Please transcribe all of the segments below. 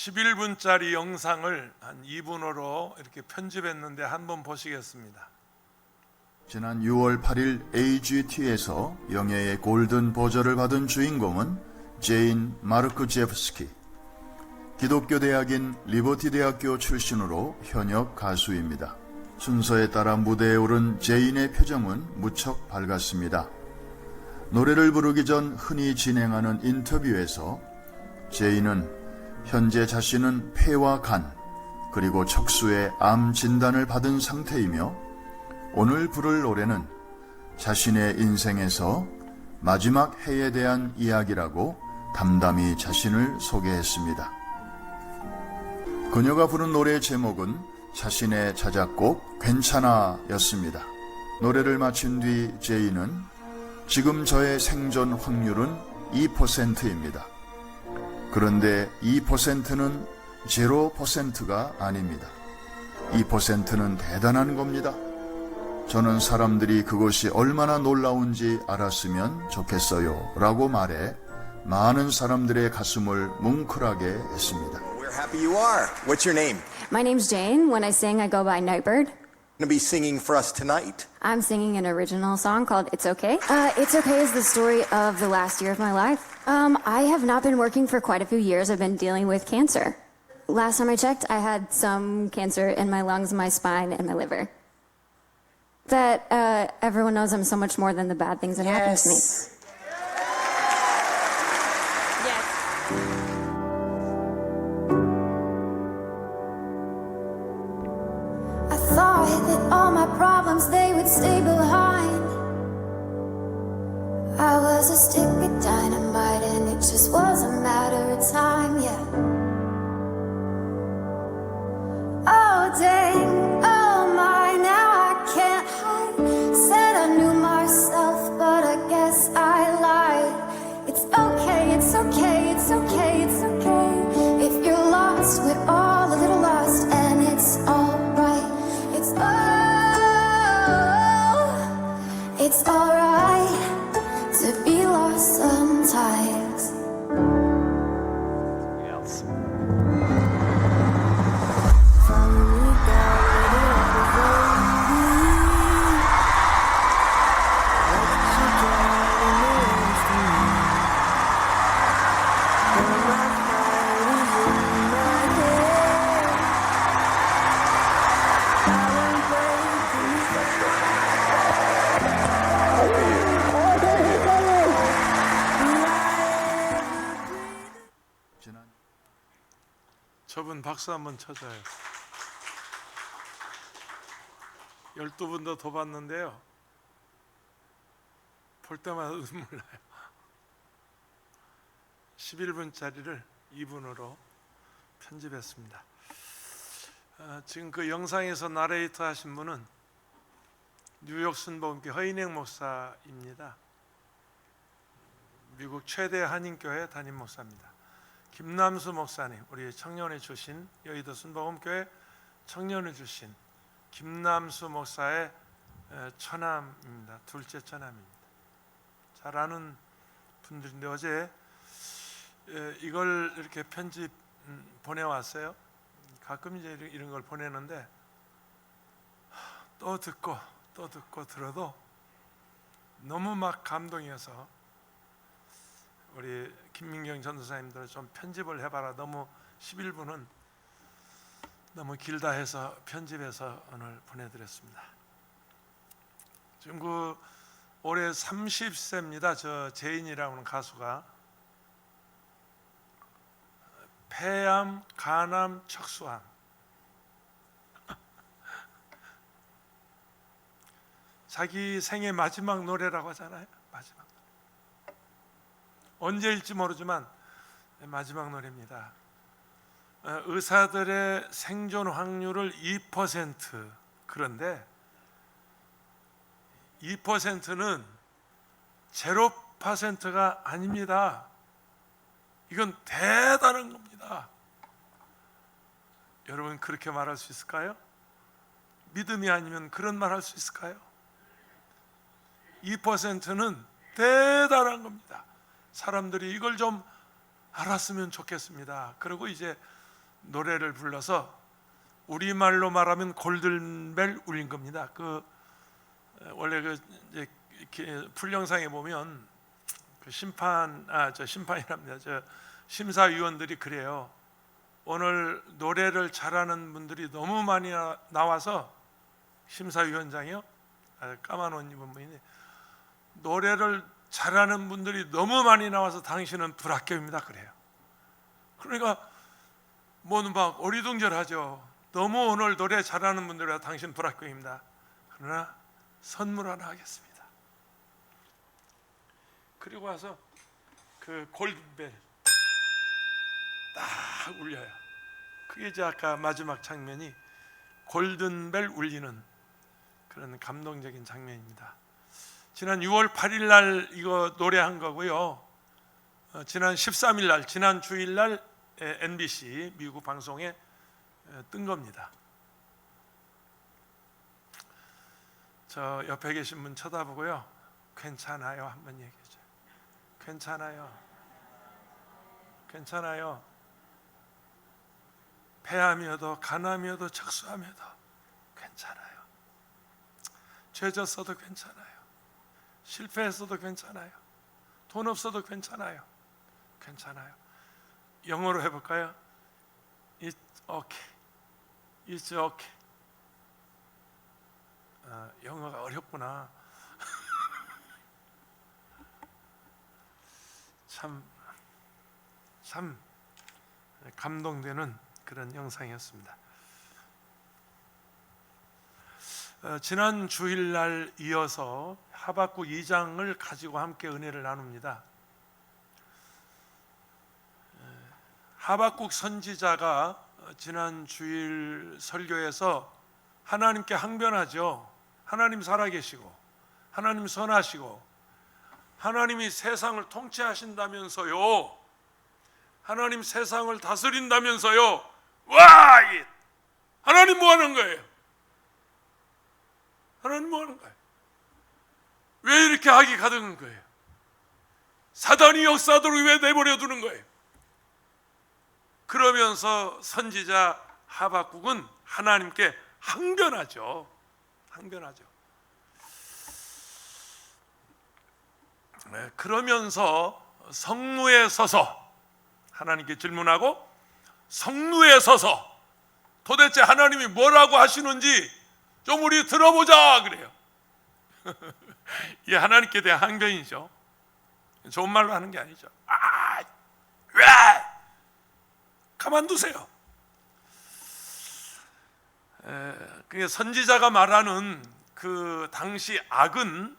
11분짜리 영상을 한 2분으로 이렇게 편집했는데 한번 보시겠습니다. 지난 6월 8일 AGT에서 영예의 골든 버저를 받은 주인공은 제인 마르크제프스키. 기독교 대학인 리버티 대학교 출신으로 현역 가수입니다. 순서에 따라 무대에 오른 제인의 표정은 무척 밝았습니다. 노래를 부르기 전 흔히 진행하는 인터뷰에서 제인은 현재 자신은 폐와 간, 그리고 척수의 암 진단을 받은 상태이며 오늘 부를 노래는 자신의 인생에서 마지막 해에 대한 이야기라고 담담히 자신을 소개했습니다. 그녀가 부른 노래의 제목은 자신의 자작곡 괜찮아 였습니다. 노래를 마친 뒤 제인은 지금 저의 생존 확률은 2%입니다. 그런데 2%는 0%가 아닙니다. 2%는 대단한 겁니다. 저는 사람들이 그것이 얼마나 놀라운지 알았으면 좋겠어요 라고 말해 많은 사람들의 가슴을 뭉클하게 했습니다. We're happy you are. What's your name? My name's Jane. When I sing, I go by Nightbird. Going to be singing for us tonight. I'm singing an original song called It's Okay. It's Okay is the story of the last year of my life. I have not been working for quite a few years. I've been dealing with cancer. Last time I checked, I had some cancer in my lungs, my spine, and my liver. That everyone knows I'm so much more than the bad things that happen to me. I thought that all my problems, they would stay behind. I was a stick of dynamite and it just was a matter of time, yeah. Oh dang, oh my, now I can't hide. Said I knew myself, but I guess I lied. It's okay, it's okay, it's okay, it's okay. If you're lost, we're all a little lost, and it's alright. It's alright to be lost sometimes. Follow me down where the water's lonely. Let you drown in the waves tonight. When my heart is in my head, I won't break the 저분 박수 한번 쳐줘요. 12분도 더 봤는데요. 볼 때마다 눈물 나요. 11분짜리를 2분으로 편집했습니다. 지금 그 영상에서 나레이터 하신 분은 뉴욕 순복음교회 허인행 목사입니다. 미국 최대 한인교회 담임 목사입니다. 김남수 목사님, 우리 청년회 출신, 여의도 순복음교회 청년회 출신 김남수 목사의 처남입니다. 둘째 처남입니다. 잘 아는 분들인데 어제 이걸 이렇게 편집 보내왔어요. 가끔 이제 이런 걸 보내는데 또 듣고 들어도 너무 막 감동이어서 우리 김민경 전도사님들 좀 편집을 해봐라. 너무 11분은 너무 길다 해서 편집해서 오늘 보내드렸습니다. 지금 그 올해 30세입니다. 저 제인이라고 하는 가수가 폐암, 간암, 척수암 자기 생애 마지막 노래라고 하잖아요. 마지막 언제일지 모르지만 마지막 노래입니다. 의사들의 생존 확률을 2%, 그런데 2%는 0%가 아닙니다. 이건 대단한 겁니다. 여러분 그렇게 말할 수 있을까요? 믿음이 아니면 그런 말 할 수 있을까요? 2%는 대단한 겁니다. 사람들이 이걸 좀 알았으면 좋겠습니다. 그리고 이제 노래를 불러서 우리말로 말하면 골든벨 울린 겁니다. 원래 이제 이렇게 풀영상에 보면 심판이랍니다. 심사위원들이 그래요. 오늘 노래를 잘하는 분들이 너무 많이 나와서 심사위원장이요. 까만 옷 입은 분이 노래를 잘하는 분들이 너무 많이 나와서 당신은 불합격입니다. 그래요. 그러니까 막 어리둥절하죠. 너무 오늘 노래 잘하는 분들이라 당신 불합격입니다. 그러나 선물 하나 하겠습니다. 그리고 와서 그 골든벨 딱 울려요. 그게 이제 아까 마지막 장면이 골든벨 울리는 그런 감동적인 장면입니다. 지난 6월 8일 날 이거 노래한 거고요. 지난 13일 날, 지난 주일 날 NBC 미국 방송에 뜬 겁니다. 저 옆에 계신 분 쳐다보고요. 괜찮아요. 한번 얘기해 줘요. 괜찮아요. 괜찮아요. 패하며도 가나며도 적수하며도 괜찮아요. 죄 졌어도 괜찮아요. 실패했어도 괜찮아요. 돈 없어도 괜찮아요. 괜찮아요. 영어로 해볼까요? It's okay. It's okay. 영어가 어렵구나. 참 감동되는 그런 영상이었습니다. 지난 주일날 이어서 하박국 2장을 가지고 함께 은혜를 나눕니다. 하박국 선지자가 지난 주일 설교에서 하나님께 항변하죠. 하나님 살아계시고 하나님 선하시고 하나님이 세상을 통치하신다면서요. 하나님 세상을 다스린다면서요. 와! 하나님 뭐 하는 거예요? 하나님 뭐 하는 거예요? 왜 이렇게 악이 가득한 거예요? 사단이 역사하도록 왜 내버려 두는 거예요? 그러면서 선지자 하박국은 하나님께 항변하죠. 그러면서 성루에 서서 하나님께 질문하고 성루에 서서 도대체 하나님이 뭐라고 하시는지 좀 우리 들어보자 그래요. 이게 하나님께 대한 항변이죠. 좋은 말로 하는 게 아니죠. 왜? 가만두세요. 그게 선지자가 말하는 그 당시 악은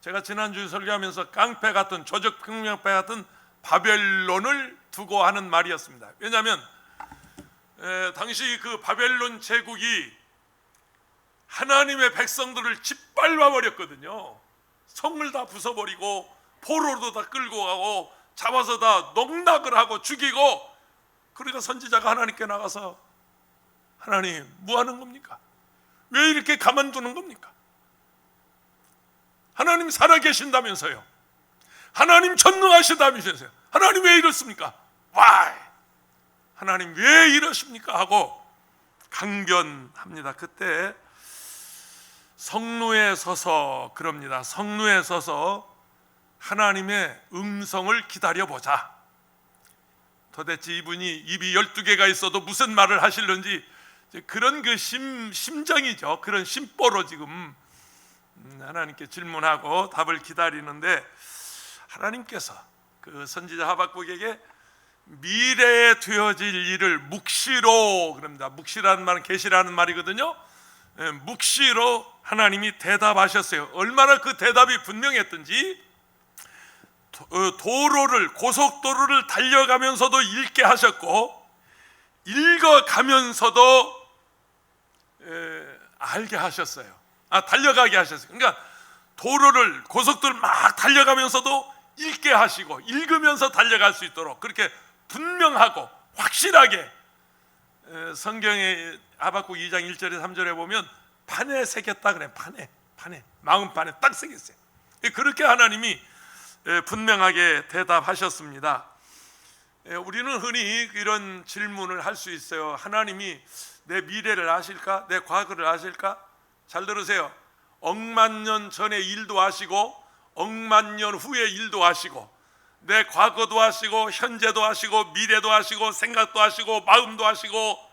제가 지난주에 설교하면서 깡패 같은 조직폭력배 같은 바벨론을 두고 하는 말이었습니다. 왜냐하면 당시 그 바벨론 제국이 하나님의 백성들을 짓밟아 버렸거든요. 성을 다 부숴버리고 포로도 다 끌고 가고 잡아서 다 농락을 하고 죽이고. 그러니까 선지자가 하나님께 나가서 하나님 뭐 하는 겁니까? 왜 이렇게 가만두는 겁니까? 하나님 살아계신다면서요. 하나님 전능하시다면서요. 하나님 왜 이렇습니까? Why? 하나님 왜 이러십니까? 하고 강변합니다. 그때 성루에 서서 그럽니다. 성루에 서서 하나님의 음성을 기다려보자. 도대체 이분이 입이 12개가 있어도 무슨 말을 하실런지 그런 그 심정이죠. 그런 심보로 지금 하나님께 질문하고 답을 기다리는데 하나님께서 그 선지자 하박국에게 미래에 되어질 일을 묵시로 그럽니다. 묵시라는 말은 계시라는 말이거든요. 묵시로 하나님이 대답하셨어요. 얼마나 그 대답이 분명했던지 도로를 고속도로를 달려가면서도 읽게 하셨고 읽어가면서도 알게 하셨어요. 달려가게 하셨어요. 그러니까 도로를 고속도로를 막 달려가면서도 읽게 하시고 읽으면서 달려갈 수 있도록 그렇게 분명하고 확실하게 성경의 하박국 2장 1절에 3절에 보면 판에 새겼다 그래. 판에 마음판에 딱 새겼어요. 그렇게 하나님이 분명하게 대답하셨습니다. 우리는 흔히 이런 질문을 할 수 있어요. 하나님이 내 미래를 아실까? 내 과거를 아실까? 잘 들으세요. 억만 년 전의 일도 아시고 억만 년 후의 일도 아시고 내 과거도 아시고 현재도 아시고 미래도 아시고 생각도 아시고 마음도 아시고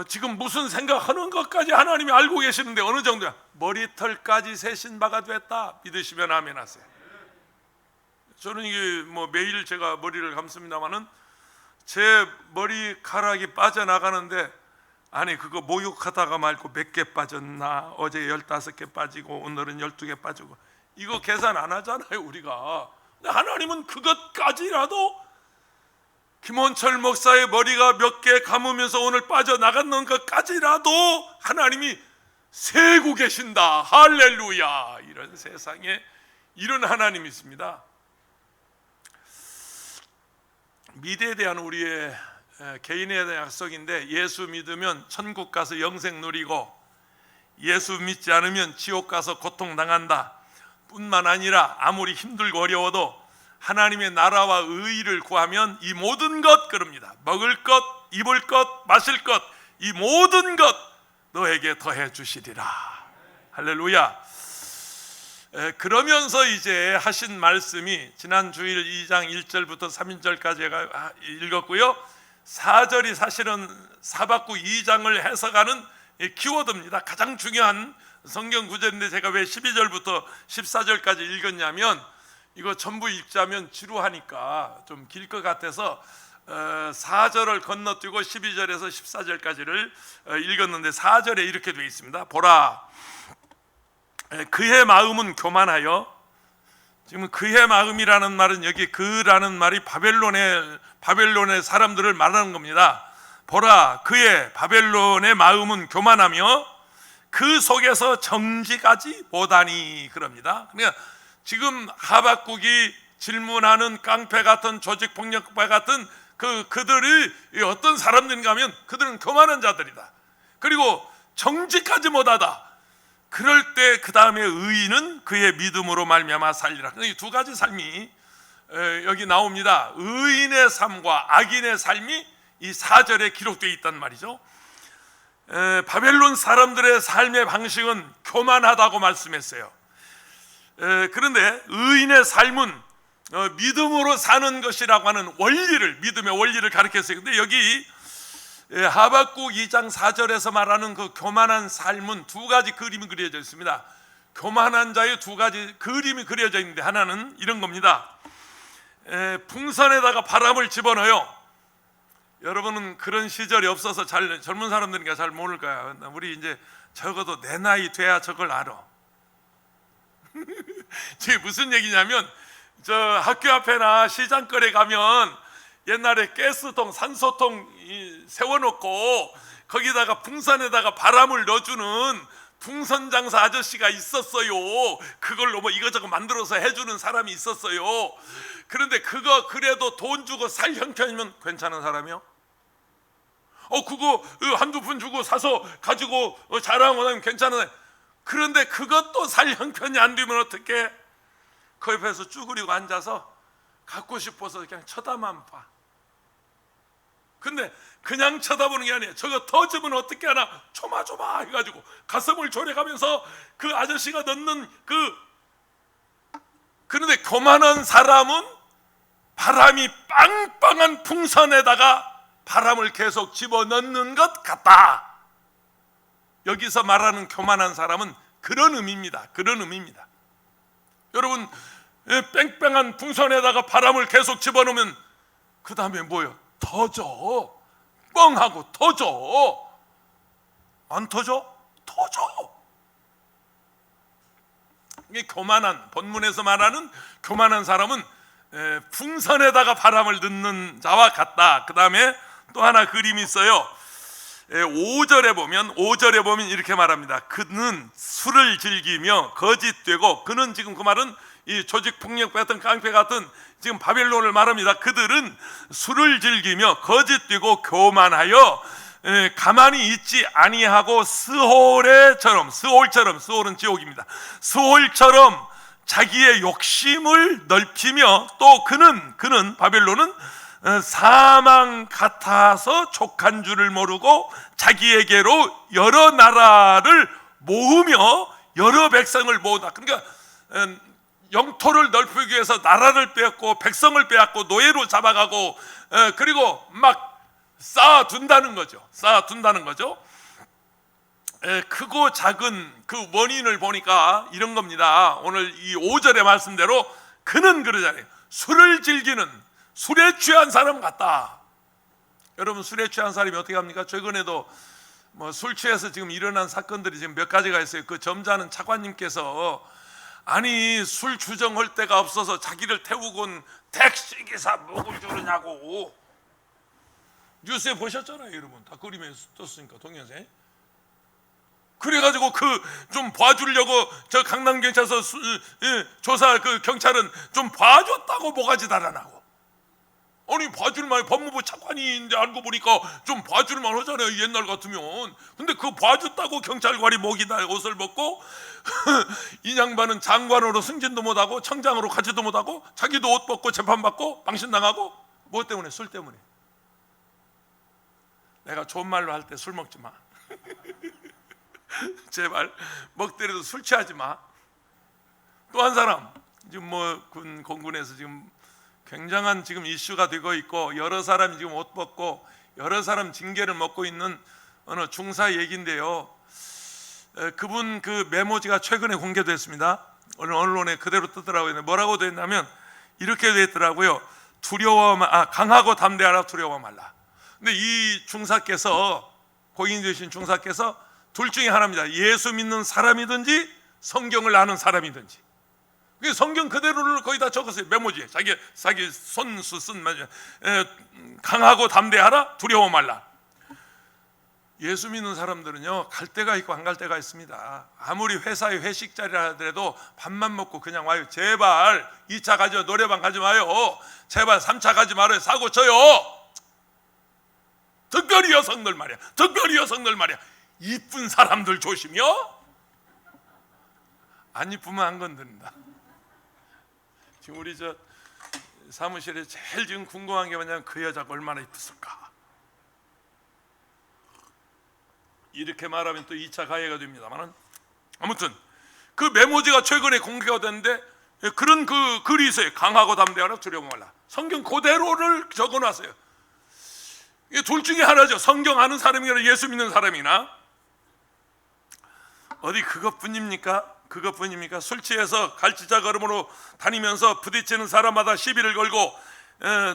지금 무슨 생각하는 것까지 하나님이 알고 계시는데 어느 정도야? 머리털까지 세신 바가 됐다. 믿으시면 아멘 하세요. 저는 이게 뭐 매일 제가 머리를 감습니다마는 제 머리카락이 빠져나가는데 아니 그거 목욕하다가 말고 몇 개 빠졌나, 어제 15개 빠지고 오늘은 12개 빠지고, 이거 계산 안 하잖아요 우리가. 근데 하나님은 그것까지라도 김원철 목사의 머리가 몇 개 감으면서 오늘 빠져나갔는 것까지라도 하나님이 세고 계신다. 할렐루야. 이런 세상에 이런 하나님이 있습니다. 미래에 대한 우리의 개인에 대한 약속인데, 예수 믿으면 천국 가서 영생 누리고 예수 믿지 않으면 지옥 가서 고통당한다 뿐만 아니라 아무리 힘들고 어려워도 하나님의 나라와 의의를 구하면 이 모든 것, 그럽니다. 먹을 것, 입을 것, 마실 것, 이 모든 것 너에게 더해 주시리라. 할렐루야. 그러면서 이제 하신 말씀이 지난 주일 2장 1절부터 3절까지 제가 읽었고요. 4절이 사실은 사박구 2장을 해석하는 키워드입니다. 가장 중요한 성경 구절인데 제가 왜 12절부터 14절까지 읽었냐면, 이거 전부 읽자면 지루하니까 좀 길 것 같아서 4절을 건너뛰고 12절에서 14절까지를 읽었는데, 4절에 이렇게 되어 있습니다. 보라, 그의 마음은 교만하여, 지금 그의 마음이라는 말은 여기 그라는 말이 바벨론의 사람들을 말하는 겁니다. 보라, 그의 바벨론의 마음은 교만하며 그 속에서 정직하지 못하니, 그럽니다. 그러니까 지금 하박국이 질문하는 깡패 같은 조직폭력배 같은 그들이 어떤 사람들인가 하면 그들은 교만한 자들이다. 그리고 정직하지 못하다. 그럴 때 그 다음에 의인은 그의 믿음으로 말미암아 살리라. 이 두 가지 삶이 여기 나옵니다. 의인의 삶과 악인의 삶이 이 4절에 기록되어 있단 말이죠. 바벨론 사람들의 삶의 방식은 교만하다고 말씀했어요. 그런데 의인의 삶은 믿음으로 사는 것이라고 하는 원리를, 믿음의 원리를 가르쳤어요. 근데 여기 하박국 2장 4절에서 말하는 그 교만한 삶은 두 가지 그림이 그려져 있습니다. 교만한 자의 두 가지 그림이 그려져 있는데, 하나는 이런 겁니다. 풍선에다가 바람을 집어넣어요. 여러분은 그런 시절이 없어서 젊은 사람들이니까 잘 모를 거야. 우리 이제 적어도 내 나이 돼야 저걸 알아. 저게 무슨 얘기냐면, 저 학교 앞에나 시장거리에 가면 옛날에 가스통, 산소통 세워놓고 거기다가 풍선에다가 바람을 넣어주는 풍선 장사 아저씨가 있었어요. 그걸로 뭐 이거저거 만들어서 해주는 사람이 있었어요. 그런데 그거 그래도 돈 주고 살 형편이면 괜찮은 사람이요? 그거 한두 푼 주고 사서 가지고 자랑하면 괜찮은. 그런데 그것도 살 형편이 안 되면 어떡해? 그 옆에서 쭈그리고 앉아서 갖고 싶어서 그냥 쳐다만 봐. 근데 그냥 쳐다보는 게 아니에요. 저거 더 주면 어떻게 하나 조마조마 해가지고 가슴을 졸여가면서 그 아저씨가 넣는 그런데 교만한 사람은 바람이 빵빵한 풍선에다가 바람을 계속 집어넣는 것 같다. 여기서 말하는 교만한 사람은 그런 의미입니다. 그런 의미입니다. 여러분, 뺑뺑한 풍선에다가 바람을 계속 집어넣으면 그 다음에 뭐예요? 터져. 뻥하고 터져. 안 터져? 터져. 이게 교만한, 본문에서 말하는 교만한 사람은 풍선에다가 바람을 넣는 자와 같다. 그 다음에 또 하나 그림이 있어요. 5절에 보면 이렇게 말합니다. 그는 술을 즐기며 거짓되고, 그는 지금 그 말은 이 조직폭력 같은 깡패 같은 지금 바벨론을 말합니다. 그들은 술을 즐기며 거짓되고 교만하여 가만히 있지 아니하고 스홀은 지옥입니다. 스홀처럼 자기의 욕심을 넓히며 또 그는 바벨론은 사망 같아서 족한 줄을 모르고 자기에게로 여러 나라를 모으며 여러 백성을 모으다. 그러니까 영토를 넓히기 위해서 나라를 빼앗고 백성을 빼앗고 노예로 잡아가고 그리고 막 쌓아둔다는 거죠. 크고 작은 그 원인을 보니까 이런 겁니다. 오늘 이 5절의 말씀대로 그는 그러잖아요. 술을 즐기는 술에 취한 사람 같다. 여러분, 술에 취한 사람이 어떻게 합니까? 최근에도 뭐 술 취해서 지금 일어난 사건들이 지금 몇 가지가 있어요. 그 점잖은 차관님께서 아니 술 주정할 데가 없어서 자기를 태우고 온 택시기사 먹을 줄으냐고 뉴스에 보셨잖아요. 여러분 다 그림에 떴으니까 동영상. 그래가지고 그 좀 봐주려고 저 강남경찰서 조사 그 경찰은 좀 봐줬다고 모가지 달아나고, 아니 봐줄만, 법무부 차관인데 알고 보니까 좀 봐줄만 하잖아요 옛날 같으면. 근데 그 봐줬다고 경찰관이 목이 다 옷을 벗고 이 양반은 장관으로 승진도 못하고 청장으로 가지도 못하고 자기도 옷 벗고 재판받고 망신당하고. 뭐 때문에? 술 때문에. 내가 좋은 말로 할 때 술 먹지 마. 제발 먹더라도 술 취하지 마. 또 한 사람 지금 뭐 군 공군에서 지금 굉장한 지금 이슈가 되고 있고 여러 사람이 지금 옷 벗고 여러 사람 징계를 먹고 있는 어느 중사 얘기인데요. 그분 그 메모지가 최근에 공개됐습니다. 오늘 언론에 그대로 뜨더라고요. 뭐라고 됐냐면 이렇게 됐더라고요. 강하고 담대하라, 두려워 말라. 근데 이 중사께서, 고인 되신 중사께서 둘 중에 하나입니다. 예수 믿는 사람이든지 성경을 아는 사람이든지. 성경 그대로를 거의 다 적었어요. 메모지에 자기 손수 쓴 강하고 담대하라, 두려워 말라. 예수 믿는 사람들은요 갈 데가 있고 안 갈 데가 있습니다. 아무리 회사에 회식 자리라 하더라도 밥만 먹고 그냥 와요. 제발 2차 가지 마, 노래방 가지 마요. 제발 3차 가지 말아요. 사고 쳐요. 특별히 여성들 말이야. 이쁜 사람들 조심이요. 안 이쁘면 안 건드린다. 지금 우리 저 사무실에 제일 지금 궁금한 게 뭐냐면 그 여자가 얼마나 이뻤을까. 이렇게 말하면 또 2차 가해가 됩니다만, 아무튼 그 메모지가 최근에 공개가 됐는데 그런 그 글이 있어요. 강하고 담대하라, 두려워 말라. 성경 그대로를 적어놨어요. 이게 둘 중에 하나죠. 성경 아는 사람이나 예수 믿는 사람이나. 어디 그것뿐입니까? 술 취해서 갈치자 걸음으로 다니면서 부딪히는 사람마다 시비를 걸고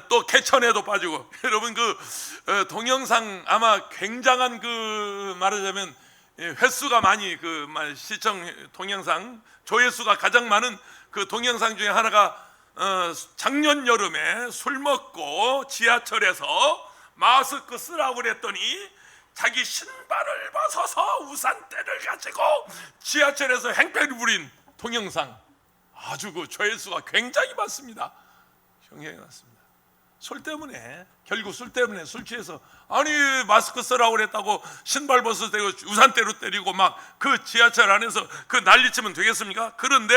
또 개천에도 빠지고. 여러분 그 동영상 아마 굉장한 그 말하자면 횟수가 많이 그 시청 동영상 조회수가 가장 많은 그 동영상 중에 하나가 작년 여름에 술 먹고 지하철에서 마스크 쓰라고 그랬더니 자기 신발을 벗어서 우산대를 가지고 지하철에서 행패를 부린 동영상, 아주 그 조회수가 굉장히 많습니다. 굉장히 많습니다. 결국 술 때문에 술 취해서 아니 마스크 쓰라고 그랬다고 신발 벗어서 때리고 우산대로 때리고 막 그 지하철 안에서 그 난리치면 되겠습니까? 그런데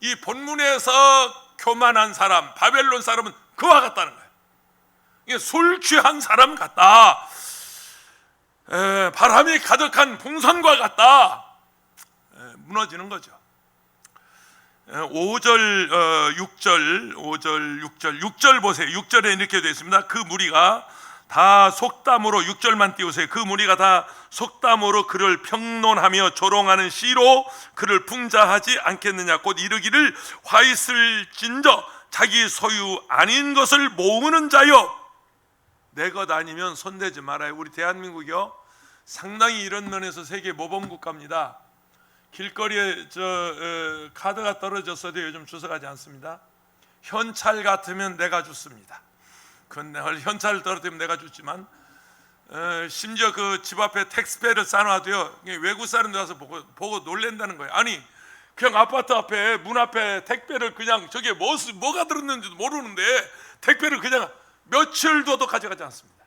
이 본문에서 교만한 사람, 바벨론 사람은 그와 같다는 거예요. 이게 술 취한 사람 같다. 바람이 가득한 풍선과 같다. 무너지는 거죠. 5절 6절 보세요. 6절에 이렇게 되어 있습니다. 그 무리가 다 속담으로, 6절만 띄우세요. 그 무리가 다 속담으로 그를 평론하며 조롱하는 시로 그를 풍자하지 않겠느냐. 곧 이르기를 화 있을진저 자기 소유 아닌 것을 모으는 자여 내 것 아니면 손대지 말아요. 우리 대한민국이요 상당히 이런 면에서 세계 모범국가입니다. 길거리에 카드가 떨어졌어도 요즘 주워가지 않습니다. 현찰 같으면 내가 줬습니다. 근데 현찰을 떨어뜨리면 내가 줬지만 심지어 그 집 앞에 택스페이를 쌓아놔도요 외국 사람들 와서 보고 놀랜다는 거예요. 아니 그냥 아파트 앞에 문 앞에 택배를 그냥 저게 뭐가 들었는지도 모르는데 택배를 그냥 며칠 둬도 가져가지 않습니다.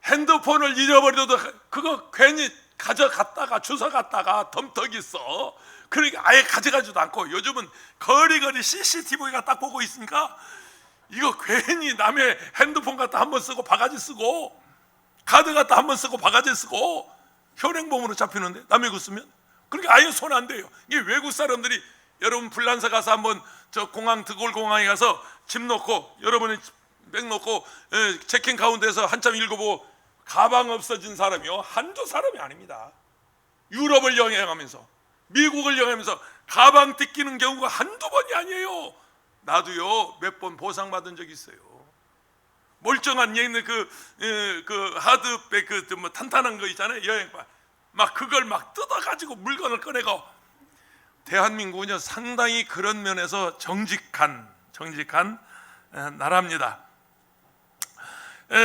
핸드폰을 잃어버려도 그거 괜히 가져갔다가 주워갔다가 덤떡 있어. 그러니까 아예 가져가지도 않고, 요즘은 거리거리 CCTV가 딱 보고 있으니까 이거 괜히 남의 핸드폰 갖다 한번 쓰고 바가지 쓰고, 카드 갖다 한번 쓰고 바가지 쓰고 현행범으로 잡히는데, 남의 거 쓰면. 그러니까 아예 손 안 대요. 이게 외국 사람들이, 여러분 불란서 가서 한번 저 공항 드골 공항에 가서 집 놓고, 여러분이 백 놓고 체킹 카운터에서 한참 읽어보고 가방 없어진 사람이요, 한두 사람이 아닙니다. 유럽을 여행하면서, 미국을 여행하면서 가방 뜯기는 경우가 한두 번이 아니에요. 나도요 몇 번 보상받은 적이 있어요. 멀쩡한 얘는 그 하드백, 뭐 탄탄한 거 있잖아요, 여행바. 막 그걸 막 뜯어가지고 물건을 꺼내고. 대한민국은요 상당히 그런 면에서 정직한 나라입니다.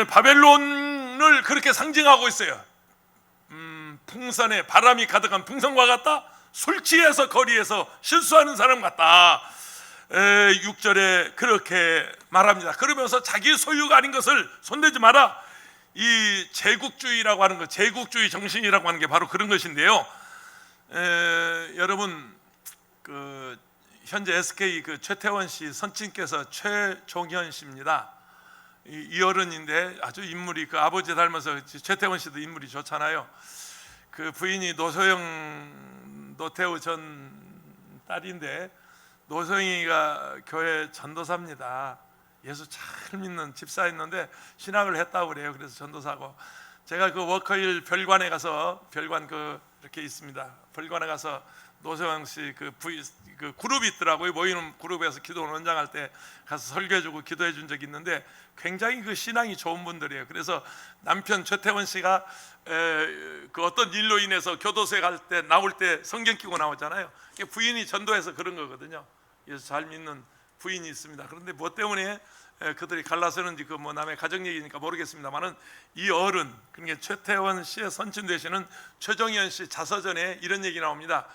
바벨론을 그렇게 상징하고 있어요. 풍선에 바람이 가득한 풍선과 같다. 술 취해서 거리에서 실수하는 사람 같다. 6절에 그렇게 말합니다. 그러면서 자기 소유가 아닌 것을 손대지 마라. 이 제국주의라고 하는 것, 제국주의 정신이라고 하는 게 바로 그런 것인데요. 여러분 그 현재 SK 그 최태원 씨 선친께서 최종현 씨입니다. 이 어른인데 아주 인물이, 그 아버지 닮아서 최태원 씨도 인물이 좋잖아요. 그 부인이 노태우 전 딸인데, 노소영이가 교회 전도사입니다. 예수 잘 믿는 집사였는데 신학을 했다고 그래요. 그래서 전도사고, 제가 그 워커힐 별관에 가서, 별관 이렇게 있습니다. 별관에 가서 노소영 씨 그 그룹이 있더라고요. 모이는 그룹에서 기도 원장할 때 가서 설교해주고 기도해준 적이 있는데, 굉장히 그 신앙이 좋은 분들이에요. 그래서 남편 최태원 씨가 그 어떤 일로 인해서 교도소에 갈 때, 나올 때 성경 끼고 나오잖아요. 부인이 전도해서 그런 거거든요. 예수 잘 믿는 부인이 있습니다. 그런데 뭐 때문에 그들이 갈라서는지 그 뭐 남의 가정 얘기니까 모르겠습니다만은, 이 어른, 그러니까 최태원 씨의 선친 되시는 최종현 씨 자서전에 이런 얘기 나옵니다.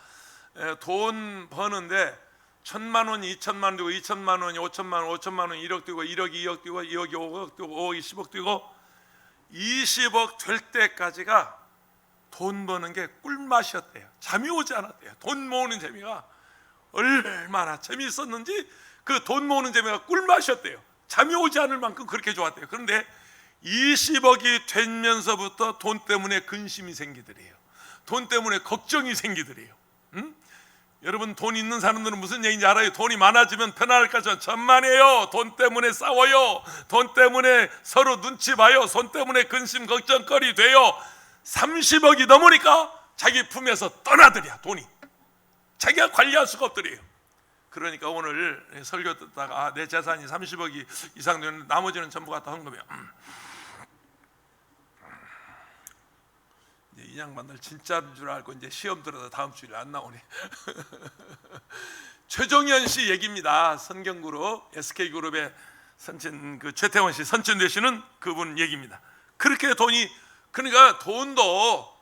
돈 버는데 1,000만 원이 2,000만 원 되고, 2,000만 원이 5,000만 원, 5,000만 원이 1억 되고, 1억이 2억 되고, 2억이 5억 되고, 5억이 10억 되고, 20억 될 때까지가 돈 버는 게 꿀맛이었대요. 잠이 오지 않았대요. 돈 모으는 재미가 얼마나 재미있었는지, 그 돈 모으는 재미가 꿀맛이었대요. 잠이 오지 않을 만큼 그렇게 좋았대요. 그런데 20억이 되면서부터 돈 때문에 근심이 생기더래요. 돈 때문에 걱정이 생기더래요. 여러분 돈 있는 사람들은 무슨 얘기인지 알아요? 돈이 많아지면 편안할까? 천만에요. 돈 때문에 싸워요. 돈 때문에 서로 눈치 봐요. 돈 때문에 근심 걱정거리 돼요. 30억이 넘으니까 자기 품에서 떠나더랴. 돈이 자기가 관리할 수가 없더래요. 그러니까 오늘 설교 듣다가 내 재산이 30억이 이상 되는, 나머지는 전부 갖다 헌금해요. 이 양반들 진짜인 줄 알고 이제 시험 들어서 다음 주일에 안 나오네. 최종현 씨 얘기입니다. 선경그룹, SK그룹의 선친, 그 최태원 씨 선친 되시는 그분 얘기입니다. 그렇게 돈이, 그러니까 돈도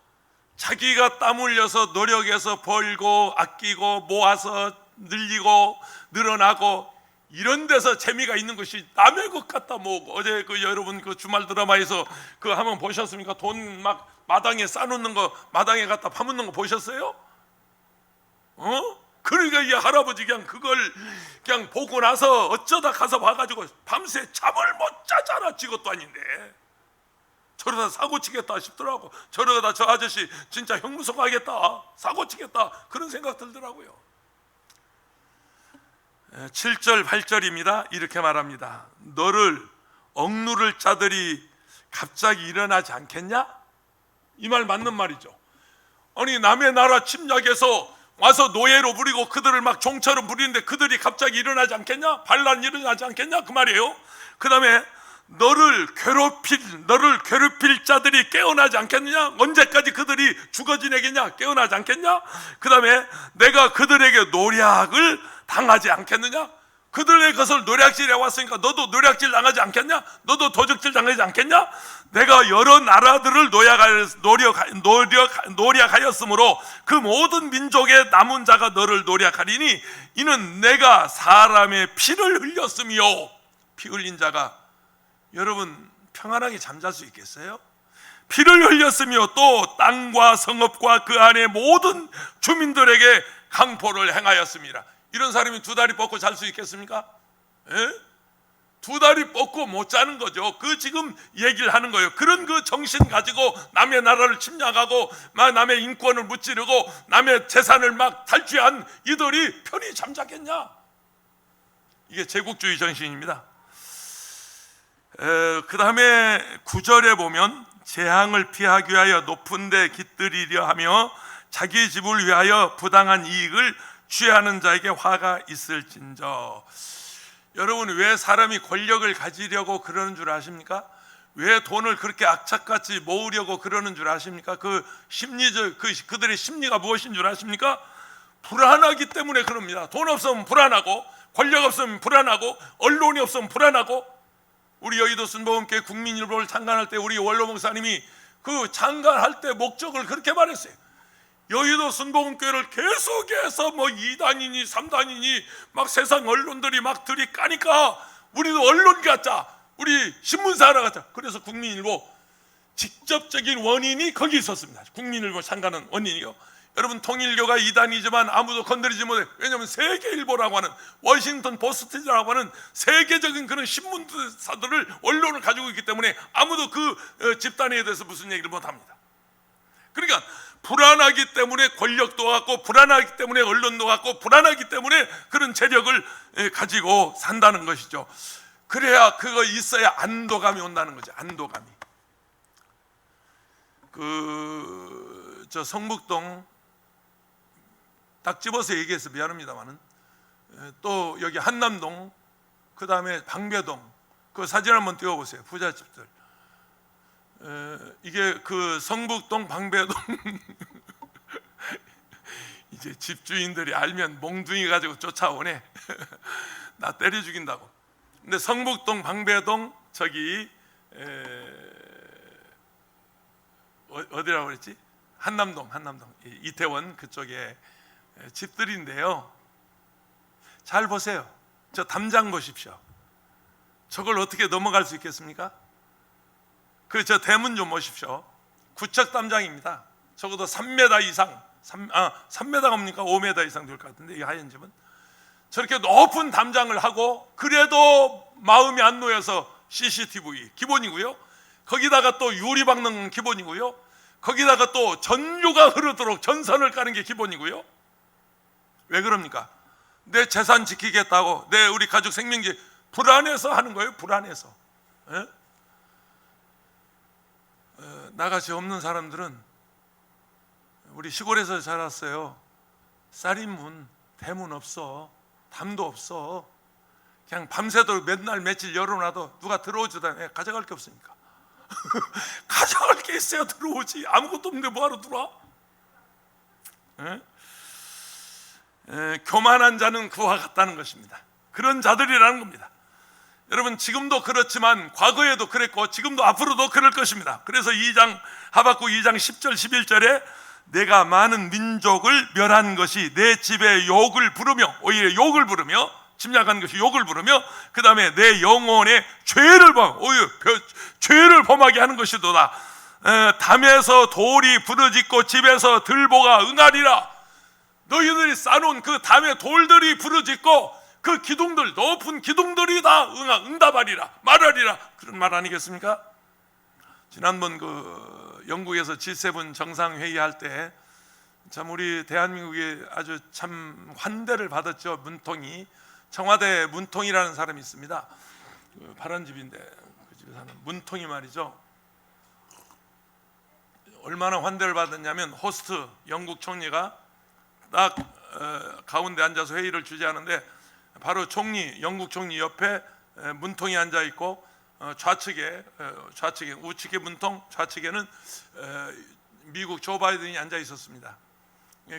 자기가 땀 흘려서 노력해서 벌고 아끼고 모아서 늘리고 늘어나고, 이런 데서 재미가 있는 것이 남의 것 같다. 뭐 어제 그 여러분 그 주말 드라마에서 그 한번 보셨습니까? 돈 막 마당에 싸놓는 거, 마당에 갖다 파묻는 거 보셨어요? 그러니까 이 할아버지 그냥 그걸 그냥 보고 나서 어쩌다 가서 봐가지고 밤새 잠을 못 자잖아. 지것도 아닌데 저러다 사고 치겠다 싶더라고. 저러다 저 아저씨 진짜 형무소 가겠다, 사고 치겠다, 그런 생각 들더라고요. 7절 8절입니다. 이렇게 말합니다. 너를 억누를 자들이 갑자기 일어나지 않겠냐? 이 말 맞는 말이죠. 아니 남의 나라 침략해서 와서 노예로 부리고 그들을 막 종처럼 부리는데 그들이 갑자기 일어나지 않겠냐? 반란 일어나지 않겠냐? 그 말이에요. 그 다음에 너를 괴롭힐 자들이 깨어나지 않겠느냐? 언제까지 그들이 죽어 지내겠냐? 깨어나지 않겠냐? 그 다음에 내가 그들에게 노략을 당하지 않겠느냐? 그들의 것을 노략질해 왔으니까 너도 노략질 당하지 않겠냐? 너도 도적질 당하지 않겠냐? 내가 여러 나라들을 노략하였으므로 그 모든 민족의 남은 자가 너를 노략하리니 이는 내가 사람의 피를 흘렸으며. 피 흘린 자가 여러분 평안하게 잠잘 수 있겠어요? 피를 흘렸으며 또 땅과 성읍과 그 안에 모든 주민들에게 강포를 행하였습니다. 이런 사람이 두 다리 뻗고 잘 수 있겠습니까? 예? 두 다리 뻗고 못 자는 거죠. 그 지금 얘기를 하는 거예요. 그런 그 정신 가지고 남의 나라를 침략하고 막 남의 인권을 무찌르고 남의 재산을 막 탈취한 이들이 편히 잠자겠냐? 이게 제국주의 정신입니다. 그 다음에 9절에 보면 재앙을 피하기 위하여 높은 데 깃들이려 하며 자기 집을 위하여 부당한 이익을 취하는 자에게 화가 있을진저. 여러분, 왜 사람이 권력을 가지려고 그러는 줄 아십니까? 왜 돈을 그렇게 악착같이 모으려고 그러는 줄 아십니까? 그 심리적 그들의 심리가 무엇인 줄 아십니까? 불안하기 때문에 그럽니다. 돈 없으면 불안하고, 권력 없으면 불안하고, 언론이 없으면 불안하고. 우리 여의도 순복음교회 국민일보를 창간할 때 우리 원로 목사님이 그 창간할 때 목적을 그렇게 말했어요. 여의도 순복음교회를 계속해서 뭐 2단이니 3단이니 막 세상 언론들이 막 들이까니까 우리도 언론 갖자, 우리 신문사 하나 갖자. 그래서 국민일보 직접적인 원인이 거기 있었습니다. 국민일보 창간한 원인이요. 여러분, 통일교가 2단이지만 아무도 건드리지 못해. 왜냐하면 세계일보라고 하는, 워싱턴 포스트라고 하는 세계적인 그런 신문사들을, 언론을 가지고 있기 때문에 아무도 그 집단에 대해서 무슨 얘기를 못합니다. 그러니까 불안하기 때문에 권력도 갖고, 불안하기 때문에 언론도 갖고, 불안하기 때문에 그런 재력을 가지고 산다는 것이죠. 그래야 그거 있어야 안도감이 온다는 거죠. 안도감이. 저 성북동 딱 집어서 얘기해서 미안합니다만은, 또 여기 한남동, 그 다음에 방배동, 그 사진 한번 띄워보세요. 부잣집들. 이게 그 성북동, 방배동 이제 집주인들이 알면 몽둥이 가지고 쫓아오네. 나 때려 죽인다고. 근데 성북동, 방배동, 저기 어디라고 그랬지? 한남동 이태원 그쪽에 집들인데요. 잘 보세요. 저 담장 보십시오. 저걸 어떻게 넘어갈 수 있겠습니까? 저 대문 좀 보십시오. 구척 담장입니다. 적어도 3m 이상, 3m가 뭡니까? 5m 이상 될 것 같은데, 이 하얀 집은 저렇게 높은 담장을 하고, 그래도 마음이 안 놓여서 CCTV 기본이고요. 거기다가 또 유리 박는 건 기본이고요. 거기다가 또 전류가 흐르도록 전선을 까는 게 기본이고요. 왜 그럽니까? 내 재산 지키겠다고, 내 우리 가족 생명지 불안해서 하는 거예요. 불안해서. 예? 나같이 없는 사람들은, 우리 시골에서 자랐어요. 쌀인문, 대문 없어, 담도 없어. 그냥 밤새도록 맨날 며칠 열어놔도 누가 들어오지도 않아요. 가져갈 게 없으니까. 가져갈 게 있어야 들어오지. 아무것도 없는데 뭐하러 들어와? 교만한 자는 그와 같다는 것입니다. 그런 자들이라는 겁니다. 여러분, 지금도 그렇지만 과거에도 그랬고 지금도 앞으로도 그럴 것입니다. 그래서 하박국 2장 10절 11절에 내가 많은 민족을 멸한 것이 내 집에 욕을 부르며, 오히려 욕을 부르며, 침략한 것이 욕을 부르며, 그 다음에 내 영혼의 죄를 죄를 범하게 하는 것이도다. 담에서 돌이 부르짖고 집에서 들보가 응하리라. 너희들이 쌓아놓은 그 담에 돌들이 부르짖고 그 기둥들, 높은 기둥들이 다 응답하리라, 말하리라. 그런 말 아니겠습니까? 지난번 영국에서 G7 정상회의할 때 참 우리 대한민국에 아주 참 환대를 받았죠. 문통이, 청와대 문통이라는 사람이 있습니다. 파란 집인데 그 집에 사는 문통이 말이죠. 얼마나 환대를 받았냐면, 호스트 영국 총리가 딱 가운데 앉아서 회의를 주재하는데 바로 영국 총리 옆에 문통이 앉아 있고, 좌측에 우측에 문통, 좌측에는 미국 조 바이든이 앉아 있었습니다.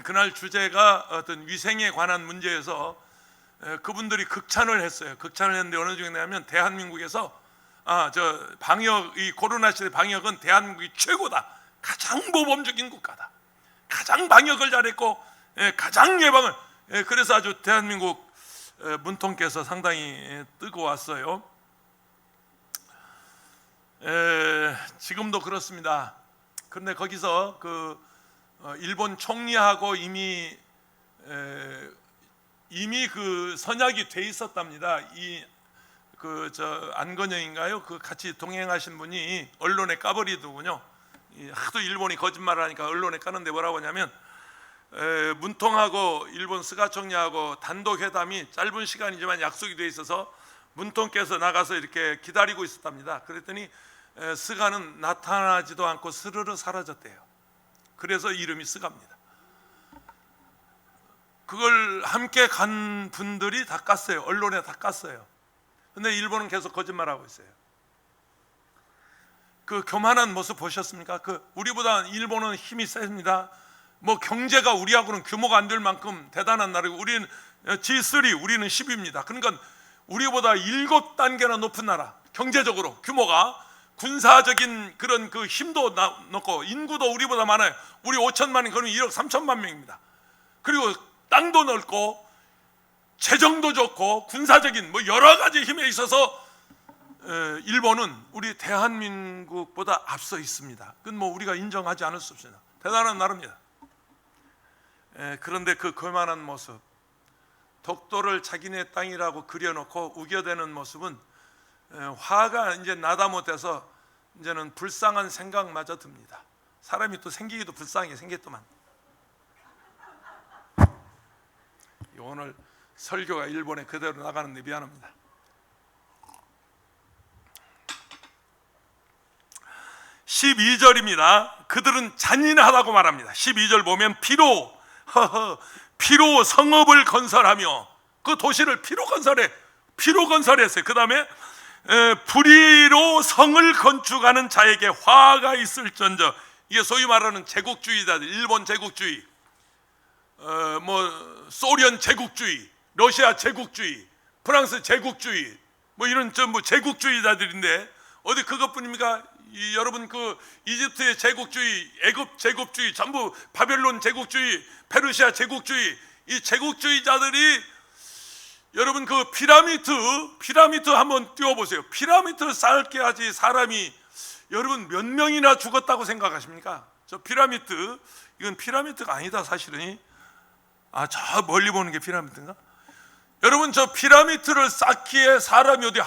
그날 주제가 어떤 위생에 관한 문제에서 그분들이 극찬을 했어요. 극찬을 했는데 어느 정도냐면, 대한민국에서 이 코로나 시대 방역은 대한민국이 최고다. 가장 모범적인 국가다. 가장 방역을 잘했고 가장 예방을. 그래서 아주 대한민국 문통께서 상당히 뜨거웠어요. 지금도 그렇습니다. 그런데 거기서 일본 총리하고 이미 이미 그 선약이 돼 있었답니다. 안건영인가요? 그 같이 동행하신 분이 언론에 까버리더군요. 하도 일본이 거짓말을 하니까 언론에 까는데 뭐라고 하냐면 문통하고 일본 스가 총리하고 단독 회담이 짧은 시간이지만 약속이 돼 있어서 문통께서 나가서 이렇게 기다리고 있었답니다. 그랬더니 스가는 나타나지도 않고 스르르 사라졌대요. 그래서 이름이 스가입니다. 그걸 함께 간 분들이 다 깠어요. 언론에 다 깠어요. 근데 일본은 계속 거짓말하고 있어요. 그 교만한 모습 보셨습니까? 우리보다 일본은 힘이 셉니다. 뭐 경제가 우리하고는 규모가 안 될 만큼 대단한 나라고, 우리는 G3, 우리는 10입니다. 그러니까 우리보다 7단계나 높은 나라, 경제적으로 규모가, 군사적인 그런 그 힘도 높고 인구도 우리보다 많아요. 우리 5천만이 그러면 1억 3천만 명입니다. 그리고 땅도 넓고 재정도 좋고 군사적인 뭐 여러 가지 힘에 있어서 일본은 우리 대한민국보다 앞서 있습니다. 그건 뭐 우리가 인정하지 않을 수 없습니다. 대단한 나라입니다. 그런데 그 교만한 모습, 독도를 자기네 땅이라고 그려놓고 우겨대는 모습은 화가 이제 나다 못해서 이제는 불쌍한 생각마저 듭니다. 사람이 또 생기기도 불쌍하게 생겼더만. 오늘 설교가 일본에 그대로 나가는데 미안합니다. 12절입니다. 그들은 잔인하다고 말합니다. 12절 보면 피로 성읍을 건설하며, 그 도시를 피로 건설했어요. 그 다음에 불의로 성을 건축하는 자에게 화가 있을전저. 이게 소위 말하는 제국주의자들, 일본 제국주의, 소련 제국주의, 러시아 제국주의, 프랑스 제국주의, 뭐 이런 전부 제국주의자들인데 어디 그것뿐입니까? 여러분 그 이집트의 제국주의, 애굽 제국주의, 전부 바벨론 제국주의, 페르시아 제국주의, 이 제국주의자들이 여러분 그 피라미드 한번 띄워보세요. 피라미드를 쌓게 하지 사람이 여러분 몇 명이나 죽었다고 생각하십니까? 저 피라미드, 이건 피라미드가 아니다 사실은. 저 멀리 보는 게 피라미드인가? 여러분 저 피라미드를 쌓기에 사람이 어디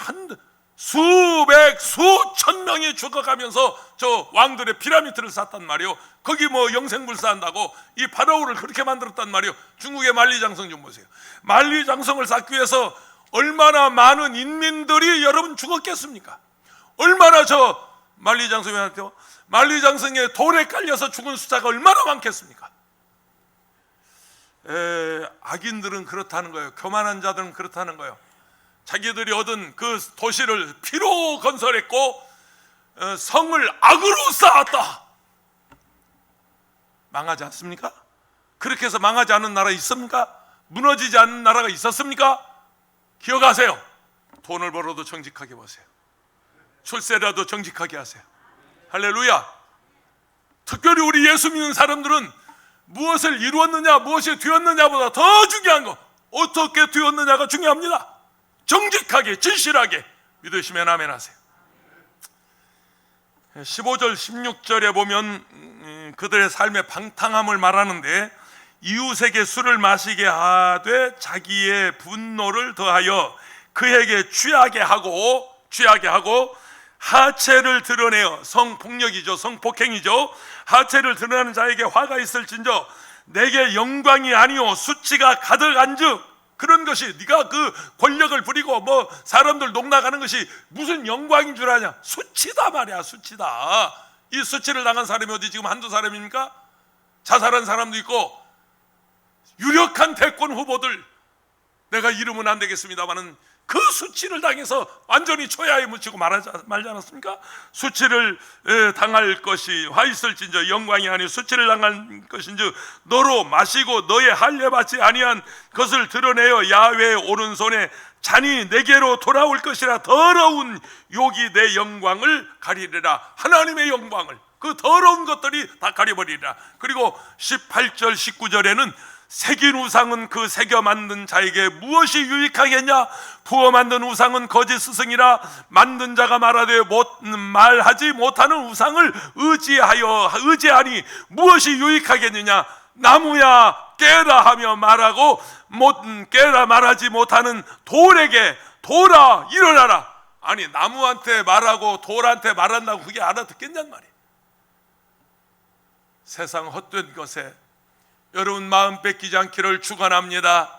수천 명이 죽어가면서 저 왕들의 피라미드를 쌓단 말이요. 거기 뭐 영생불사한다고 이 파라오를 그렇게 만들었단 말이요. 중국의 만리장성 좀 보세요. 만리장성을 쌓기 위해서 얼마나 많은 인민들이 여러분 죽었겠습니까? 얼마나 저 만리장성에 돌에 깔려서 죽은 숫자가 얼마나 많겠습니까? 악인들은 그렇다는 거예요. 교만한 자들은 그렇다는 거예요. 자기들이 얻은 그 도시를 피로 건설했고 성을 악으로 쌓았다. 망하지 않습니까? 그렇게 해서 망하지 않은 나라 있습니까? 무너지지 않는 나라가 있었습니까? 기억하세요. 돈을 벌어도 정직하게 보세요. 출세라도 정직하게 하세요. 할렐루야. 특별히 우리 예수 믿는 사람들은 무엇을 이루었느냐, 무엇이 되었느냐보다 더 중요한 거, 어떻게 되었느냐가 중요합니다. 정직하게, 진실하게 믿으시면 아멘 하세요. 15절 16절에 보면 그들의 삶의 방탕함을 말하는데, 이웃에게 술을 마시게 하되 자기의 분노를 더하여 그에게 취하게 하고 하체를 드러내어, 성폭력이죠, 성폭행이죠. 하체를 드러내는 자에게 화가 있을진저 내게 영광이 아니오 수치가 가득한즉. 그런 것이, 네가 그 권력을 부리고 뭐 사람들 농락하는 것이 무슨 영광인 줄 아냐? 수치다 말이야, 수치다. 이 수치를 당한 사람이 어디 지금 한두 사람입니까? 자살한 사람도 있고 유력한 대권 후보들, 내가 이름은 안 되겠습니다만은 그 수치를 당해서 완전히 초야에 묻히고 말지 않았습니까? 수치를 당할 것이 화 있을진저 영광이 아니 수치를 당할 것인즉 너로 마시고 너의 할례받지 아니한 것을 드러내어 야훼의 오른손에 잔이 내게로 돌아올 것이라. 더러운 욕이 내 영광을 가리리라. 하나님의 영광을, 그 더러운 것들이 다 가려버리리라. 그리고 18절 19절에는 새긴 우상은 그 새겨 만든 자에게 무엇이 유익하겠냐? 부어 만든 우상은 거짓 스승이라. 만든 자가 말하지 못하는 우상을 의지하니 무엇이 유익하겠느냐? 나무야 깨라 하며 말하고 깨라 말하지 못하는 돌에게 돌아 일어나라. 아니 나무한테 말하고 돌한테 말한다고 그게 알아듣겠냔 말이에요. 세상 헛된 것에 여러분 마음 뺏기지 않기를 축원합니다.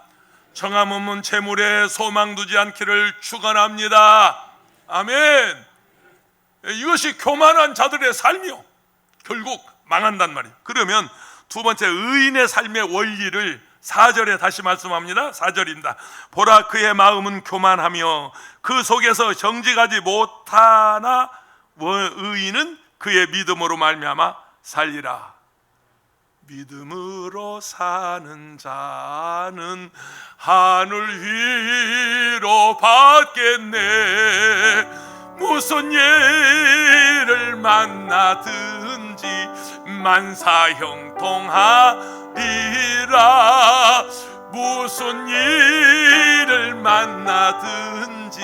정함 없는 재물에 소망 두지 않기를 축원합니다. 아멘. 이것이 교만한 자들의 삶이요 결국 망한단 말이에요. 그러면 두 번째 의인의 삶의 원리를 4절에 다시 말씀합니다. 4절입니다. 보라 그의 마음은 교만하며 그 속에서 정직하지 못하나 의인은 그의 믿음으로 말미암아 살리라. 믿음으로 사는 자는 하늘 위로 받겠네. 무슨 일을 만나든지 만사형통하리라. 무슨 일을 만나든지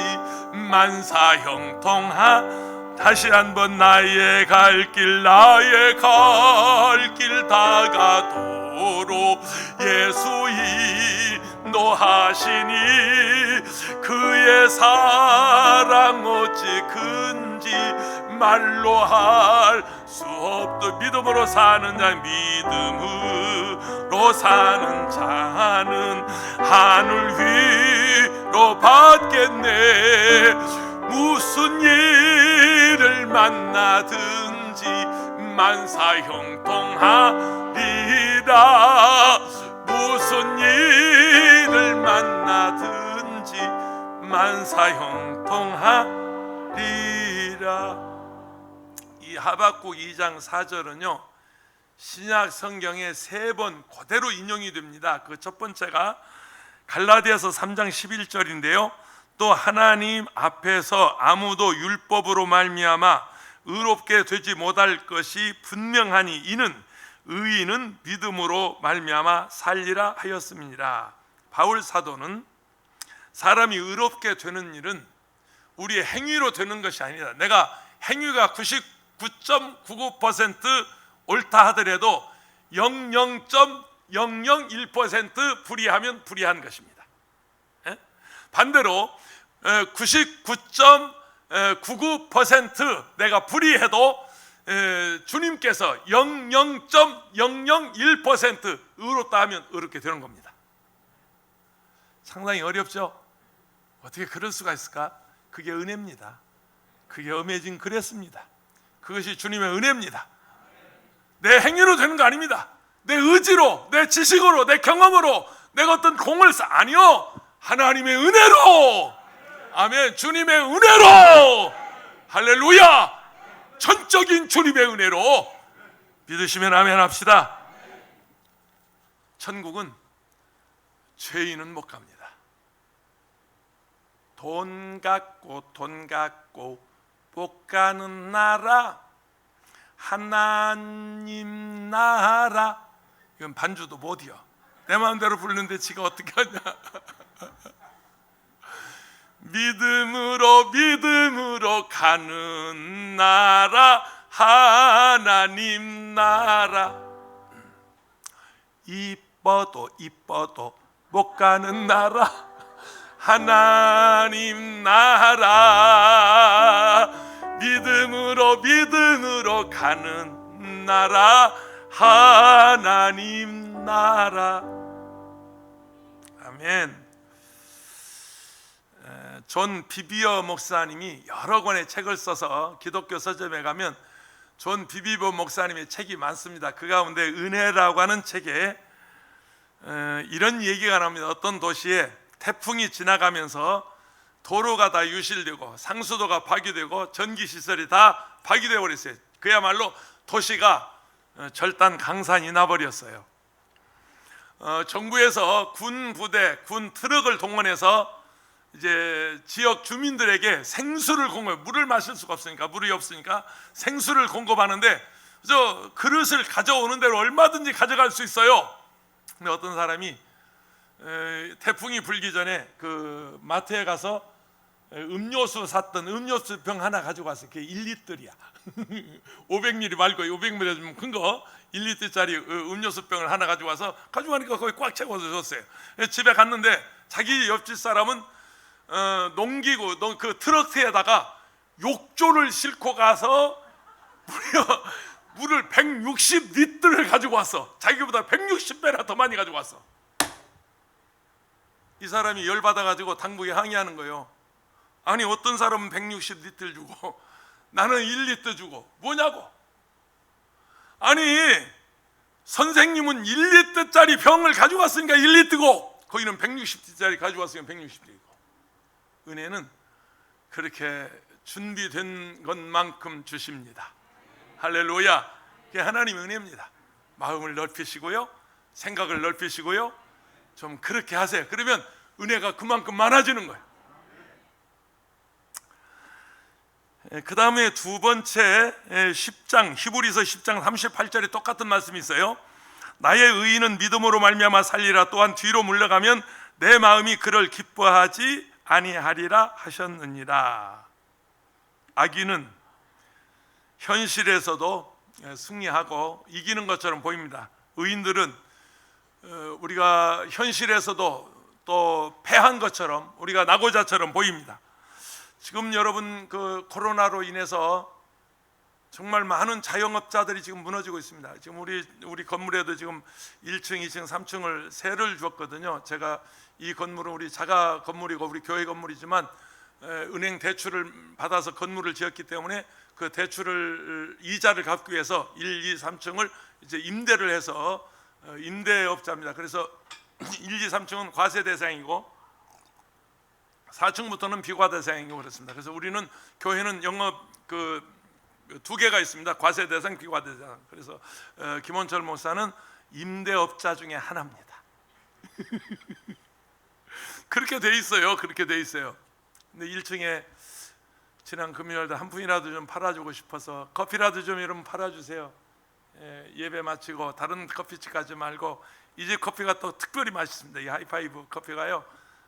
만사형통하리라. 다시 한번 나의 갈 길 다가도록 예수 인도하시니 그의 사랑 어찌 큰지 말로 할 수 없도. 믿음으로 사는 자 믿음으로 사는 자는 하늘 위로 받겠네. 무슨 일을 만나든지 만사형통하리라. 무슨 일을 만나든지 만사형통하리라. 이 하박국 2장 4절은요 신약 성경에 3번 그대로 인용이 됩니다. 그 첫 번째가 갈라디아서 3장 11절인데요 또 하나님 앞에서 아무도 율법으로 말미암아 의롭게 되지 못할 것이 분명하니 이는 의인은 믿음으로 말미암아 살리라 하였습니다. 바울 사도는 사람이 의롭게 되는 일은 우리의 행위로 되는 것이 아니다. 내가 행위가 99.99% 옳다 하더라도 00.001% 불의하면 불의한 것입니다. 반대로 99.99% 내가 불의해도 주님께서 00.001% 의롭다 하면 의롭게 되는 겁니다. 상당히 어렵죠? 어떻게 그럴 수가 있을까? 그게 은혜입니다. 그게 어메이징 그랬습니다. 그것이 주님의 은혜입니다. 내 행위로 되는 거 아닙니다. 내 의지로, 내 지식으로, 내 경험으로 내가 어떤 공을 아니요, 하나님의 은혜로. 아멘. 주님의 은혜로. 할렐루야. 전적인 주님의 은혜로. 믿으시면 아멘 합시다. 천국은 죄인은 못 갑니다. 돈 갖고 못 가는 나라, 하나님 나라. 이건 반주도 못이요. 내 마음대로 부르는데 지가 어떻게 하냐. 믿음으로 가는 나라, 하나님 나라. 이뻐도 못 가는 나라, 하나님 나라. 믿음으로 가는 나라, 하나님 나라. 아멘. 존 비비어 목사님이 여러 권의 책을 써서 기독교 서점에 가면 존 비비어 목사님의 책이 많습니다. 그 가운데 은혜라고 하는 책에 이런 얘기가 나옵니다. 어떤 도시에 태풍이 지나가면서 도로가 다 유실되고 상수도가 파괴되고 전기시설이 다 파괴되어 버렸어요. 그야말로 도시가 절단 강산이 나버렸어요. 정부에서 군 부대, 군 트럭을 동원해서 이제 지역 주민들에게 생수를 공급, 물을 마실 수가 없으니까, 물이 없으니까 생수를 공급하는데 저 그릇을 가져오는 대로 얼마든지 가져갈 수 있어요. 근데 어떤 사람이 태풍이 불기 전에 그 마트에 가서 음료수 샀던 음료수 병 하나 가지고 왔어요. 그게 1리터야. 500ml 말고 500ml 좀 큰 거 1리터짜리 음료수 병을 하나 가지고 와서 가져가니까 거의 꽉 채워서 줬어요. 집에 갔는데 자기 옆집 사람은 농기구 그 트럭에다가 욕조를 싣고 가서 물을 160리터를 가지고 왔어. 자기보다 160배나 더 많이 가지고 왔어. 이 사람이 열받아가지고 당국에 항의하는 거예요. 아니 어떤 사람은 160리터 주고 나는 1리터 주고 뭐냐고. 아니 선생님은 1리터짜리 병을 가지고 왔으니까 1리터고 거기는 160리터짜리 가지고 왔으니까 160리터고. 은혜는 그렇게 준비된 것만큼 주십니다. 할렐루야. 그게 하나님의 은혜입니다. 마음을 넓히시고요, 생각을 넓히시고요, 좀 그렇게 하세요. 그러면 은혜가 그만큼 많아지는 거예요. 그 다음에 두 번째 10장 히브리서 10장 38절에 똑같은 말씀이 있어요. 나의 의인은 믿음으로 말미암아 살리라. 또한 뒤로 물러가면 내 마음이 그를 기뻐하지 아니하리라 하셨느니라. 악인은 현실에서도 승리하고 이기는 것처럼 보입니다. 의인들은 우리가 현실에서도 또 패한 것처럼, 우리가 낙오자처럼 보입니다. 지금 여러분 그 코로나로 인해서 정말 많은 자영업자들이 지금 무너지고 있습니다. 지금 우리 건물에도 지금 1층, 2층, 3층을 세를 주었거든요. 제가 이 건물은 우리 자가 건물이고 우리 교회 건물이지만 은행 대출을 받아서 건물을 지었기 때문에 그 대출을 이자를 갚기 위해서 1, 2, 3층을 이제 임대를 해서 임대업자입니다. 그래서 1, 2, 3층은 과세 대상이고 4층부터는 비과 대상이고 그렇습니다. 그래서 우리는 교회는 영업 두 개가 있습니다. 과세 대상, 비과 대상. 그래서 김원철 목사는 임대업자 중에 하나입니다. 그렇게 돼 있어요. 그렇게 돼 있어요. 근데 1층에 지난 금요일에 한 푼이라도 좀 팔아주고 싶어서 커피라도 좀 여러분 팔아주세요. 예배 마치고 다른 커피집 가지 말고 이 집 커피가 또 특별히 맛있습니다. 이 하이파이브 커피가요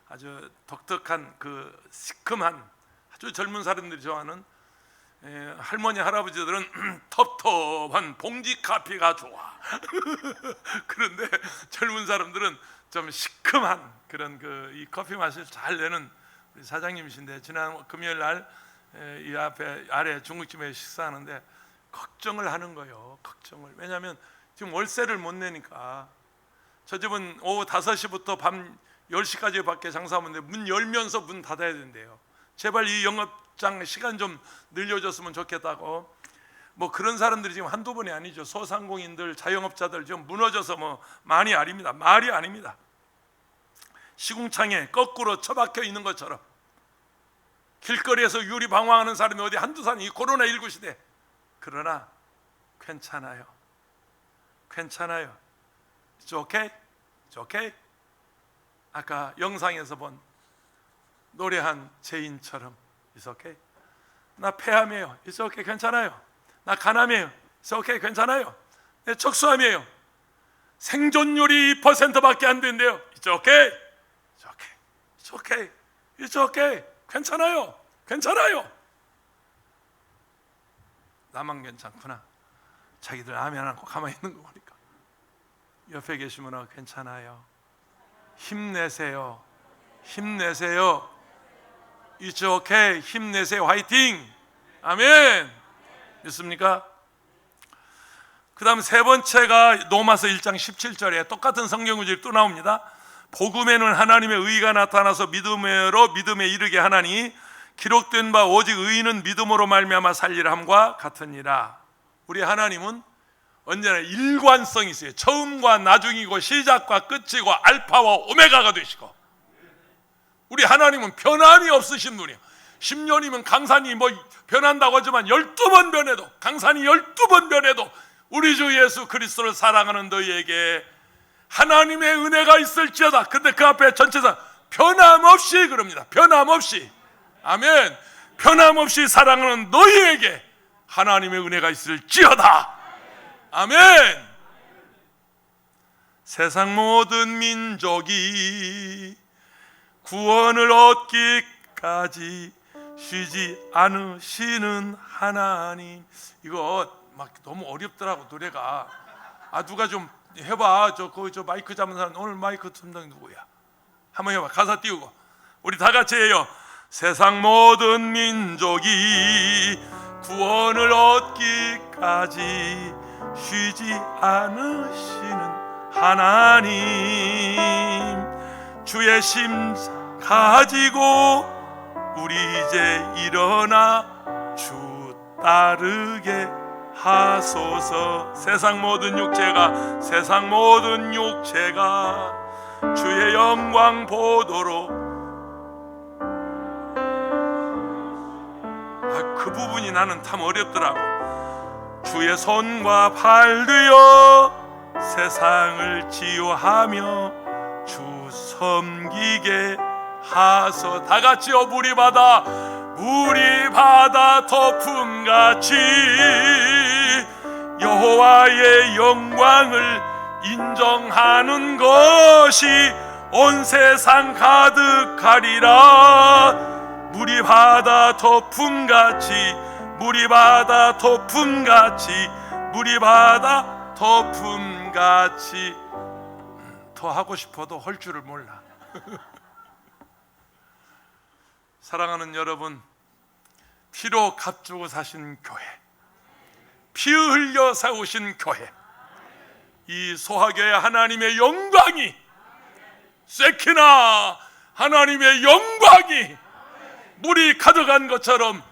아주 독특한 그 시큼한 아주 젊은 사람들이 좋아하는 할머니 할아버지들은 텁텁한 봉지 커피가 좋아. 그런데 젊은 사람들은 좀 시큼한 그런 이 커피 맛을 잘 내는 우리 사장님이신데 지난 금요일 날 이 앞에 아래 중국집에 식사하는데 걱정을 하는 거예요. 걱정을. 왜냐하면 지금 월세를 못 내니까. 저 집은 오후 5시부터 밤 10시까지밖에 장사하면 돼. 문 열면서 문 닫아야 된대요. 제발 이 영업장 시간 좀 늘려줬으면 좋겠다고. 뭐 그런 사람들이 지금 한두 번이 아니죠. 소상공인들, 자영업자들 지금 무너져서 뭐 많이 아닙니다. 말이 아닙니다. 시궁창에 거꾸로 처박혀 있는 것처럼 길거리에서 유리방황하는 사람이 어디 한두 사람이 이 코로나19 시대. 그러나 괜찮아요. 괜찮아요. It's okay? It's okay? 아까 영상에서 본 노래한 죄인처럼 It's okay? 나 폐암이에요. It's okay? 괜찮아요. 나 간암이에요. It's okay? 괜찮아요. 내 척수암이에요. 생존율이 2%밖에 안 된대요. It's okay? It's okay? It's okay? It's okay? 괜찮아요. 괜찮아요. 나만 괜찮구나. 자기들 아멘 안 하고 가만히 있는 거 보니까 옆에 계시면 괜찮아요. 힘내세요. 힘내세요. It's okay. 힘내세요. 화이팅. 아멘. 믿습니까? 그 다음 세 번째가 로마서 1장 17절에 똑같은 성경 구절이 또 나옵니다. 복음에는 하나님의 의가 나타나서 믿음으로 믿음에 이르게 하나니 기록된 바 오직 의인은 믿음으로 말미암아 살리라 함과 같으니라. 우리 하나님은 언제나 일관성이 있어요. 처음과 나중이고 시작과 끝이고 알파와 오메가가 되시고 우리 하나님은 변함이 없으신 분이에요. 10년이면 강산이 뭐 변한다고 하지만 12번 변해도 강산이 12번 변해도 우리 주 예수 그리스도를 사랑하는 너희에게 하나님의 은혜가 있을지어다. 근데 그 앞에 전체상 변함없이 그럽니다. 변함없이. 아멘. 변함없이 사랑하는 너희에게 하나님의 은혜가 있을지어다. 아멘. 세상 모든 민족이 구원을 얻기 오기까지 쉬지 않으시는 하나님. 이거 막 너무 어렵더라고 노래가. 누가 좀 해봐. 저 마이크 잡는 사람, 오늘 마이크 담당 누구야? 한번 해봐. 가사 띄우고 우리 다 같이 해요. 세상 모든 민족이 구원을 얻기까지 쉬지 않으시는 하나님, 주의 심사 가지고 우리 이제 일어나 주 따르게 하소서. 세상 모든 육체가 주의 영광 보도록. 그 부분이 나는 참 어렵더라고. 주의 손과 발 되어 세상을 치유하며 주 섬기게 하소. 다 같이요. 물이 바다 덮음같이 여호와의 영광을 인정하는 것이 온 세상 가득하리라. 물이 바다 덮음같이 더 하고 싶어도 할 줄을 몰라. 사랑하는 여러분, 피로 값주고 사신 교회, 피 흘려 세우신 교회, 이 소하교회 하나님의 영광이, 세키나 하나님의 영광이 물이 가득한 것처럼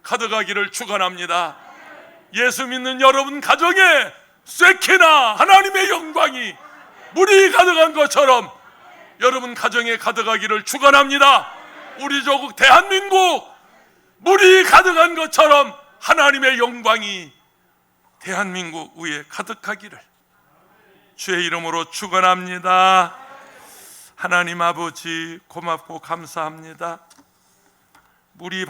가득하기를 축원합니다. 예수 믿는 여러분 가정에 세키나 하나님의 영광이 물이 가득한 것처럼 여러분 가정에 가득하기를 축원합니다. 우리 조국 대한민국 물이 가득한 것처럼 하나님의 영광이 대한민국 위에 가득하기를 주의 이름으로 축원합니다. 하나님 아버지 고맙고 감사합니다. 물이